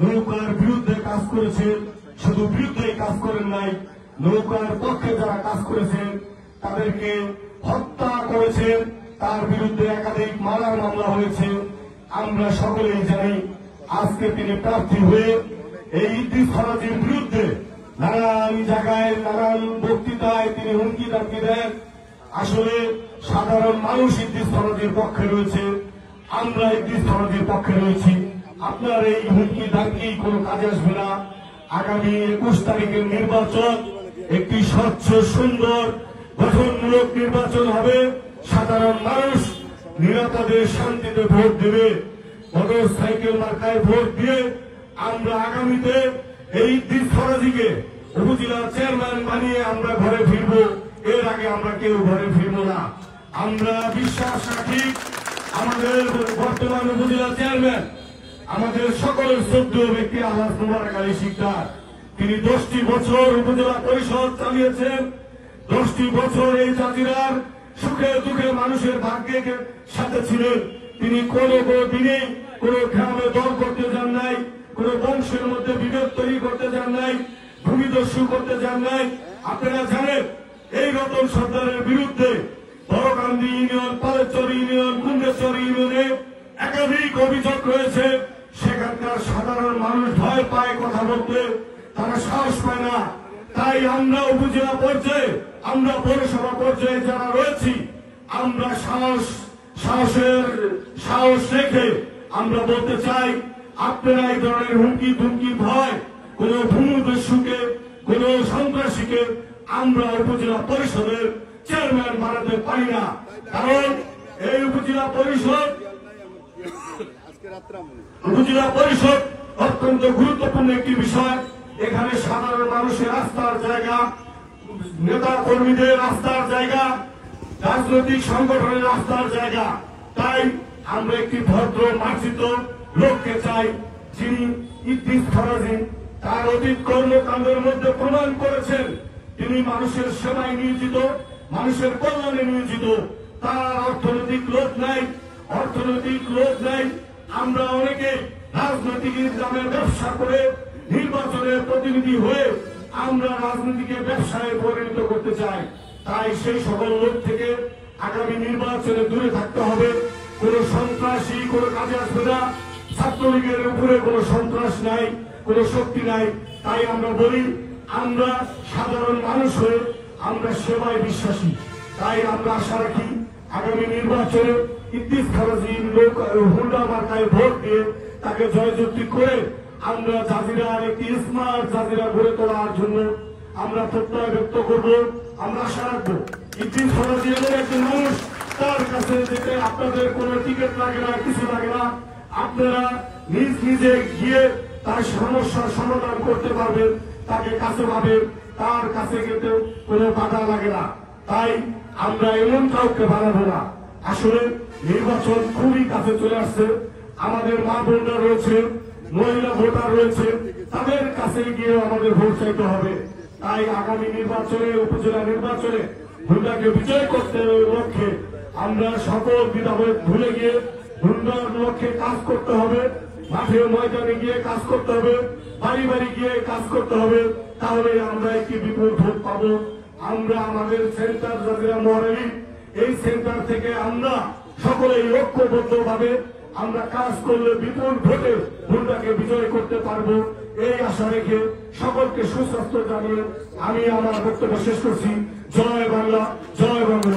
নৌকার বিরুদ্ধে কাজ করেছেন, শুধু বিরুদ্ধে কাজ করেন নাই, নৌকার পক্ষে যারা কাজ করেছেন তাদেরকে হত্যা করেছেন, তার বিরুদ্ধে একাধিক মামলার মামলা হয়েছে। আমরা সকলেই জানি আজকে তিনি প্রার্থী হয়ে এই ইদ্রিস ফরাজীর বিরুদ্ধে নানান জায়গায় নানান বক্তৃতায় তিনি হুমকি দামকি দেন। আসলে সাধারণ মানুষ ইদ্রিস ফরাজীর পক্ষে রয়েছে, আমরা ইদ্রিস ফরাজীর পক্ষে রয়েছি। আপনার এই হুমকি দামকি কোনো কাজে আসবে না। আগামী 21 তারিখের নির্বাচন একটি স্বচ্ছ সুন্দর গঠনমূলক নির্বাচন হবে। সাধারণ মানুষ নিরাপদে শান্তিতে ভোট দেবে। মোটর সাইকেল মার্কায় ভোট দিয়ে আমরা আগামীতে এই ইদ্রিস ফরাজীকে উপজেলা চেয়ারম্যান বানিয়ে আমরা ঘরে ফিরব। এর আগে আমরা কেউ ঘরে ফিরব না। আমরা বিশ্বাস রাখি আমাদের বর্তমান উপজেলা চেয়ারম্যান আমাদের সকলের শ্রদ্ধেয় ব্যক্তি আলহাজ মোবারক আলী শিকদার। তিনি 10টি বছর উপজেলা পরিষদ চালিয়েছেন। 10টি বছর এই জাতিরার সুখে দুঃখে মানুষের ভাগ্যের সাথে ছিলেন। তিনি কোনো দিনে কোনো গ্রামে দল করতে যান নাই, কোন বংশের মধ্যে বিভেদ তৈরি করতে যান নাই, ভূমিদস্যু করতে যান নাই। আপনারা জানেন এই রতন সর্দারের বিরুদ্ধে বড়কান্দি ইউনিয়ন, পালেশ্বর ইউনিয়ন, কুন্ডেশ্বর ইউনিয়নে একাধিক অভিযোগ রয়েছে। সেখানকার সাধারণ মানুষ ভয় পায় কথা বলতে, তারা সাহস পায় না। তাই আমরা উপজেলা পর্যায়ে, আমরা পৌরসভা পর্যায়ে যারা রয়েছি, আমরা সাহস রেখে আমরা বলতে চাই, আপনারা এই ধরনের হুমকি ধুমকি ভয় কোন ভূমিদস্যুকে, কোন সন্ত্রাসীকে আমরা উপজেলা পরিষদের চেয়ারম্যান বানাতে পারি না। কারণ এই উপজেলা পরিষদ অত্যন্ত গুরুত্বপূর্ণ একটি বিষয়। এখানে সাধারণ মানুষের আস্থার জায়গা, নেতা কর্মীদের আস্থার জায়গা, রাজনৈতিক সংগঠনের আস্থার জায়গা। তাই আমরা একটি ভদ্র মার্জিত লোককে চাই, যিনি ইদ্রিস ফরাজী তার অতীত কর্মকাণ্ডের মধ্যে প্রমাণ করেছেন তিনি মানুষের সেবায় নিয়োজিত, মানুষের কল্যাণে নিয়োজিত। তার অর্থনৈতিক লোভ নাই। আমরা অনেকে রাজনৈতিক ইসলামের ব্যবসা করে নির্বাচনের প্রতিনিধি হয়ে আমরা রাজনীতিকে ব্যবসায় পরিণত করতে চাই। তাই সেই সকল লোক থেকে আগামী নির্বাচনে দূরে থাকতে হবে। কোন সন্ত্রাসী কোন কাজে আসবে না। ছাত্রলীগের উপরে কোন সন্ত্রাস নাই, কোন শক্তি নাই। তাই আমরা বলি, আমরা সাধারণ মানুষ হয়ে আমরা সেবায় বিশ্বাসী। তাই আমরা আশা রাখি আগামী নির্বাচনে ইদ্রিস ফরাজী হুন্ডা মার্কায় ভোট দিয়ে তাকে জয়যুক্তি করে আমরা জাজিরার একটি স্মার্ট জাজিরা গড়ে তোলার জন্য আমরা প্রত্যয় ব্যক্ত করব। আমরা আশা রাখবো ইদ্রিস ফরাজী এমন একজন মানুষ, তার কাছে যেতে আপনাদের কোনো টিকিট লাগে না, কিছু লাগে না। আপনারা নিজে গিয়ে তার সমস্যার সমাধান করতে পারবেন, তাকে কাছে পাবেন, তার কাছে গেতে কোনো বাধা লাগে না। তাই আমরা এমন কাউকে বানাবো না। আসলে নির্বাচন খুবই কাছে চলে আসছে। আমাদের মা বোনরা রয়েছে, মহিলা ভোটার রয়েছে, তাদের কাছে গিয়ে আমাদের ভোট চাইতে হবে। তাই আগামী নির্বাচনে, উপজেলা নির্বাচনে হুন্ডাকে বিজয় করতে লক্ষ্যে আমরা সকল দ্বিধাবোধ ভুলে গিয়ে হুন্ডার লক্ষ্যে কাজ করতে হবে। মাঠে ময়দানে গিয়ে কাজ করতে হবে, বাড়ি বাড়ি গিয়ে কাজ করতে হবে। তাহলে আমরা একটি বিপুল ভোট পাবো। আমরা আমাদের সেন্টার জাজিরা মহারানী, এই সেন্টার থেকে আমরা সকলেই ঐক্যবদ্ধ ভাবে আমরা কাজ করলে বিপুল ভোটে হুন্ডাকে বিজয় করতে পারবো। এই আশা রেখে সকলকে সুস্বাস্থ্য জানিয়ে আমি আমার বক্তব্য শেষ করছি। জয় বাংলা, জয় বাংলা।